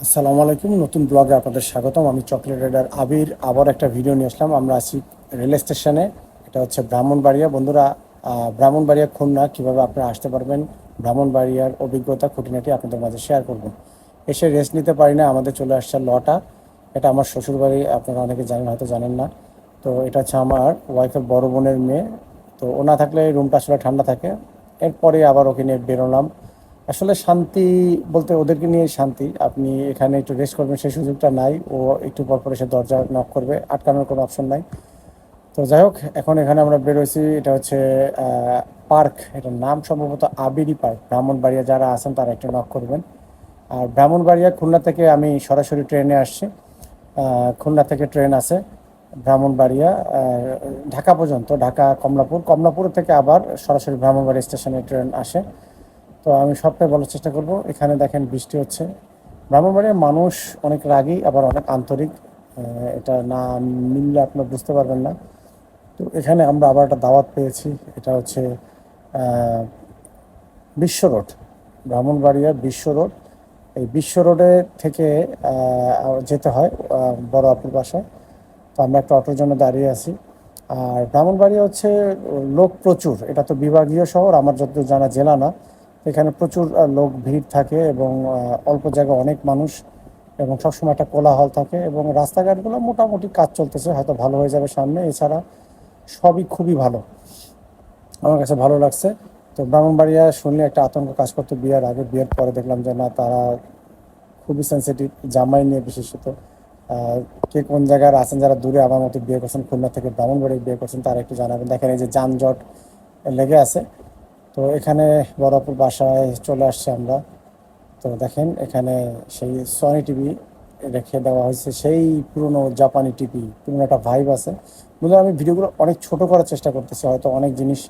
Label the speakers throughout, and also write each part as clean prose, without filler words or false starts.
Speaker 1: আসসালামু আলাইকুম। নতুন ব্লগে আপনাদের স্বাগতম। আমি চকলেট রাইডার আবির আবার একটা ভিডিও নিয়ে আসলাম। আমরা আছি রেল স্টেশনে। এটা হচ্ছে ব্রাহ্মণবাড়িয়া। বন্ধুরা, ব্রাহ্মণবাড়িয়া খুলনা কীভাবে আপনারা আসতে পারবেন, ব্রাহ্মণবাড়িয়ার অভিজ্ঞতা খুঁটিনাটি আপনাদের মাঝে শেয়ার করব। এসে রেস্ট নিতে পারি না, আমাদের চলে আসছে লটা। এটা আমার শ্বশুরবাড়ি, আপনারা অনেকে জানেন, হয়তো জানেন না। তো এটা হচ্ছে আমার ওয়াইফের বড় বোনের মেয়ে। তো ও না থাকলে রুমটা আসলে ঠান্ডা থাকে। এরপরে আবার ওকে নিয়ে বেরোলাম। আসলে শান্তি বলতে ওদেরকে নিয়ে শান্তি। আপনি এখানে একটু রেস্ট করবেন সেই সুযোগটা নাই। ও একটু পর পর এসে দরজা নক করবে, আটকানোর কোনো অপশন নাই। তো যাই হোক, এখন এখানে আমরা বেরোইছি। এটা হচ্ছে পার্ক, এটার নাম সম্ভবত আবিরি পার্ক। ব্রাহ্মণবাড়িয়া যারা আছেন তারা একটু নক করবেন। আর ব্রাহ্মণবাড়িয়া খুলনা থেকে আমি সরাসরি ট্রেনে আসছি। খুলনা থেকে ট্রেন আছে ব্রাহ্মণবাড়িয়া ঢাকা পর্যন্ত, ঢাকা কমলাপুর, কমলাপুর থেকে আবার সরাসরি ব্রাহ্মণবাড়িয়া স্টেশনে ট্রেন আসে। তো আমি সবটাই বলার চেষ্টা করব। এখানে দেখেন বৃষ্টি হচ্ছে। ব্রাহ্মণবাড়িয়ার মানুষ অনেক রাগী, আবার অনেক আন্তরিক। এটা না মিললে আপনার বুঝতে পারবেন না। তো এখানে আমরা আবার একটা দাওয়াত পেয়েছি। এটা হচ্ছে আহ, বিশ্ব রোড, ব্রাহ্মণবাড়িয়া বিশ্ব রোড। এই বিশ্ব রোডে থেকে যেতে হয় বড় আপুর বাসায়। তো আমরা একটা অটোর জন্য দাঁড়িয়ে আছি। আর ব্রাহ্মণবাড়িয়া হচ্ছে লোক প্রচুর। এটা তো বিভাগীয় শহর, আমার যতদূর জানা জেলা না। এখানে প্রচুর লোক ভিড় থাকে এবং অল্প জায়গায় অনেক মানুষ, এবং সবসময় একটা কোলাহল থাকে, এবং রাস্তাঘাটগুলো মোটামুটি কাজ চলতেছে, হয়তো ভালো হয়ে যাবে সামনে। এছাড়া সবই খুবই ভালো, আমার কাছে ভালো লাগছে। তো ব্রাহ্মণবাড়িয়া শুনলে একটা আতঙ্ক কাজ করতো বিয়ের আগে। বিয়ের পরে দেখলাম যে না, তারা খুবই সেন্সিটিভ জামাই নিয়ে বিশেষত। আহ, কে কোন জায়গার আছেন যারা দূরে আমার মতো বিয়ে করছেন, খুলনা থেকে ব্রাহ্মণবাড়ি বিয়ে করছেন, তারা একটু জানাবেন। দেখেন এই যে যানজট লেগে আছে। তো এখানে বড়পুর বাসায় চলে আসছে আমরা। তো দেখেন এখানে সেই সনি টিভি রেখে দেওয়া হয়েছে, সেই পুরনো জাপানি টিভি, পুরনো একটা ভাইব আছে। মূলত আমি ভিডিওগুলো অনেক ছোট করার চেষ্টা করতেছি, হয়তো অনেক জিনিস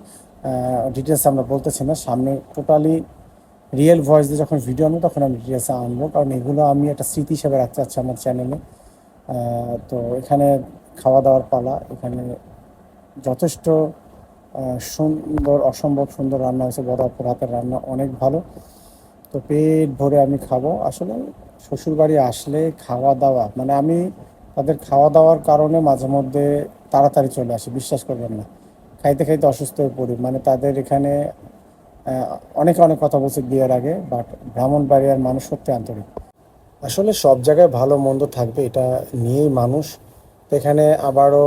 Speaker 1: ডিটেলস আমরা বলতেছি না। সামনে টোটালি রিয়েল ভয়েস দিয়ে যখন ভিডিও আনবো তখন আমি ডিটেলসে আনবো, কারণ এগুলো আমি একটা স্মৃতি হিসেবে রাখতে চাচ্ছি আমার চ্যানেলে। তো এখানে খাওয়া দাওয়ার পালা। এখানে যথেষ্ট সুন্দর, অসম্ভব সুন্দর রান্না হয়েছে। বড় আপুর হাতের রান্না অনেক ভালো। তো পেট ভরে আমি খাবো। আসলে শ্বশুরবাড়ি আসলে খাওয়া দাওয়া মানে আমি তাদের খাওয়া দাওয়ার কারণে মাঝে মধ্যে তাড়াতাড়ি চলে আসি, বিশ্বাস করবেন না। খাইতে খাইতে অসুস্থ হয়ে পড়ি। মানে তাদের এখানে আহ, অনেকে অনেক কথা বলছে বিয়ের আগে, বাট ব্রাহ্মণবাড়িয়ার মানুষ সত্যি আন্তরিক। আসলে সব জায়গায় ভালো মন্দ থাকবে, এটা নিয়েই মানুষ। তো এখানে আবারও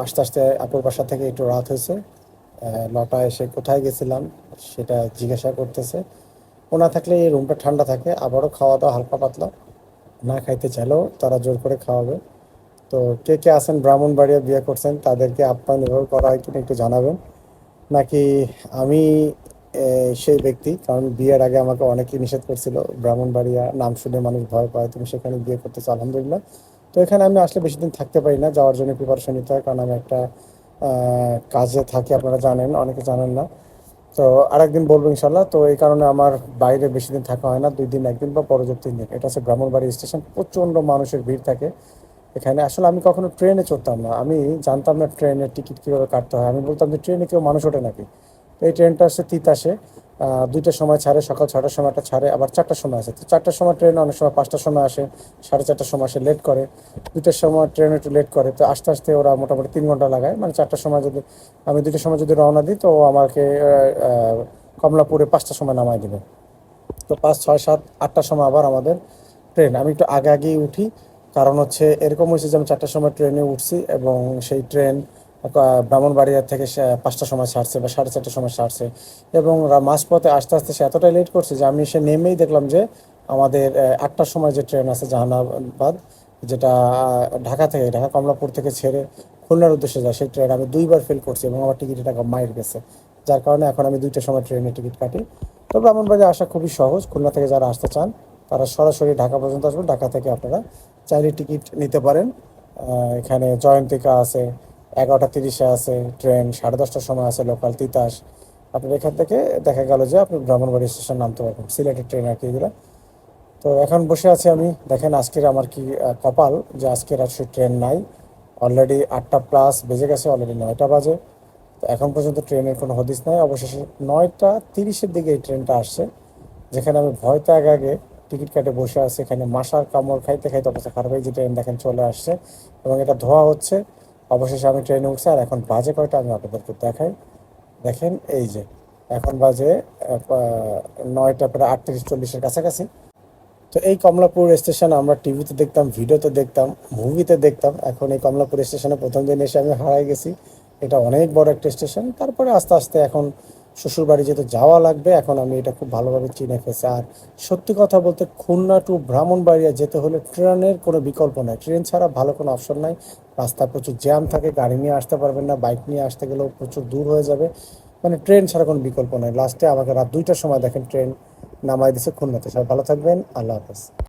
Speaker 1: আস্তে আস্তে আপুর বাসা থেকে একটু রাত হয়েছে। লটা এসে কোথায় গেছিলাম সেটা জিজ্ঞাসা করতেছে। ওনা থাকলে এই রুমটা ঠান্ডা থাকে। আবারও খাওয়া দাওয়া হালকা পাতলা, না খাইতে চাইলেও তারা জোর করে খাওয়াবে। তো কে কে আছেন ব্রাহ্মণবাড়িয়া বিয়ে করছেন, তাদেরকে আপ্যায়ন এভাবে করা হয় কিনা একটু জানাবেন। নাকি আমি সেই ব্যক্তি, কারণ বিয়ের আগে আমাকে অনেকেই নিষেধ করছিল। ব্রাহ্মণবাড়িয়া নাম শুনে মানুষ ভয় পায়, তুমি সেখানে বিয়ে করতেছো, আলহামদুলিল্লাহ। তো এখানে আমি আসলে বেশি দিন থাকতে পারি না, যাওয়ার জন্য প্রিপারেশন নিতে হয়, কারণ আমি একটা কাজে থাকি, আপনারা জানেন, অনেকে জানেন না। তো আরেকদিন বলবো ইনশাল্লাহ। তো এই কারণে আমার বাইরে বেশি দিন থাকা হয় না, 2 দিন, একদিন বা পরবর্তী 3 দিন। এটা হচ্ছে ব্রাহ্মণবাড়ি স্টেশন, প্রচণ্ড মানুষের ভিড় থাকে এখানে। আসলে আমি কখনো ট্রেনে চড়তাম না, আমি জানতাম না ট্রেনের টিকিট কীভাবে কাটতে হয়। আমি বলতাম যে ট্রেনে কেউ মানুষ ওঠে নাকি। তো এই ট্রেনটা আসছে তিতাসে, 2টার সময় ছাড়ে, সকাল 6টার সময় একটা ছাড়ে, আবার 4টার সময় আসে। তো 4টার সময় ট্রেন অনেক সময় 5টার সময় আসে, 4:30টার সময় আসে, লেট করে। 2টার সময় ট্রেন একটু লেট করে, তো আস্তে আস্তে ওরা মোটামুটি 3 ঘন্টা লাগায়। মানে 4টার সময় যদি আমি 2টার সময় যদি রওনা দিই, তো আমাকে কমলাপুরে 5টার সময় নামায় দেবে। তো 5, 6, 7, 8টার সময় আবার আমাদের ট্রেন। আমি একটু আগে আগেই উঠি, কারণ হচ্ছে এরকম হয়েছে যে আমি 4টার সময় ট্রেনে উঠছি, এবং সেই ট্রেন ব্রাহ্মণবাড়িয়া থেকে 5টার সময় ছাড়ছে বা 4:30টার সময় ছাড়ছে। এবং মাঝপথে আস্তে আস্তে সে এতটাই লেট করছে যে আমি সে নেমেই দেখলাম যে আমাদের 8টার সময় যে ট্রেন আছে জাহানাবাদ, যেটা ঢাকা থেকে, ঢাকা কমলাপুর থেকে ছেড়ে খুলনার উদ্দেশ্যে যায়, সেই ট্রেন আমি 2বার ফেল করছি, এবং আমার টিকিটের টাকা মাইর গেছে। যার কারণে এখন আমি 2টার সময় ট্রেনে টিকিট কাটি। তো ব্রাহ্মণবাড়িয়া আসা খুবই সহজ। খুলনা থেকে যারা আসতে চান তারা সরাসরি ঢাকা পর্যন্ত আসবেন। ঢাকা থেকে আপনারা চাইলে টিকিট নিতে পারেন। এখানে জয়ন্তিকা আছে, 11টা 30-এ আছে ট্রেন, 10:30টার সময় আছে লোকাল তিতাস। আপনার এখান থেকে দেখা গেল যে আপনি ব্রাহ্মণবাড়ি স্টেশন নামতে পারবেন, সিলেটের ট্রেন আর কি এগুলো। তো এখন বসে আছি আমি। দেখেন আজকের আমার কি কপাল, যে আজকের আর সেই ট্রেন নাই। অলরেডি 8টা+ বেজে গেছে, অলরেডি 9টা বাজে। তো এখন পর্যন্ত ট্রেনের কোনো হদিস নাই। অবশেষে 9টা 30-এর দিকে এই ট্রেনটা আসছে, যেখানে আমি ভয়তে আগে আগে টিকিট কাটে বসে আছে এখানে, মাসার কামড় খাইতে খাইতে অবস্থা খারাপ হয়ে যে ট্রেন দেখেন চলে আসছে এবং এটা ধোয়া হচ্ছে। অবশেষে আমি ট্রেনে উঠছি। আর এখন বাজে কয়টা আমি আপনাদেরকে দেখাই। দেখেন এই যে এখন বাজে 9টা প্রায় 38-40-এর কাছাকাছি। তো এই কমলাপুর স্টেশন আমরা টিভিতে দেখতাম, ভিডিওতে দেখতাম, মুভিতে দেখতাম। এখন এই কমলাপুর স্টেশনে প্রথম দিন এসে আমি হারাই গেছি। এটা অনেক বড় একটা স্টেশন। তারপরে আস্তে আস্তে এখন শ্বশুরবাড়ি যেহেতু যাওয়া লাগবে, এখন আমি এটা খুব ভালোভাবে চিনে ফেলছি। আর সত্যি কথা বলতে খুলনা টু ব্রাহ্মণবাড়িয়া যেতে হলে ট্রেনের কোনো বিকল্প নাই, ট্রেন ছাড়া ভালো কোনো অপশন নাই। রাস্তায় প্রচুর জ্যাম থাকে, গাড়ি নিয়ে আসতে পারবেন না, বাইক নিয়ে আসতে গেলেও প্রচুর দূর হয়ে যাবে। মানে ট্রেন ছাড়া কোনো বিকল্প নাই। লাস্টে আমাকে রাত 2টার সময় দেখেন ট্রেন নামাই দিছে খুলনাতে। সবাই ভালো থাকবেন, আল্লাহ হাফেজ।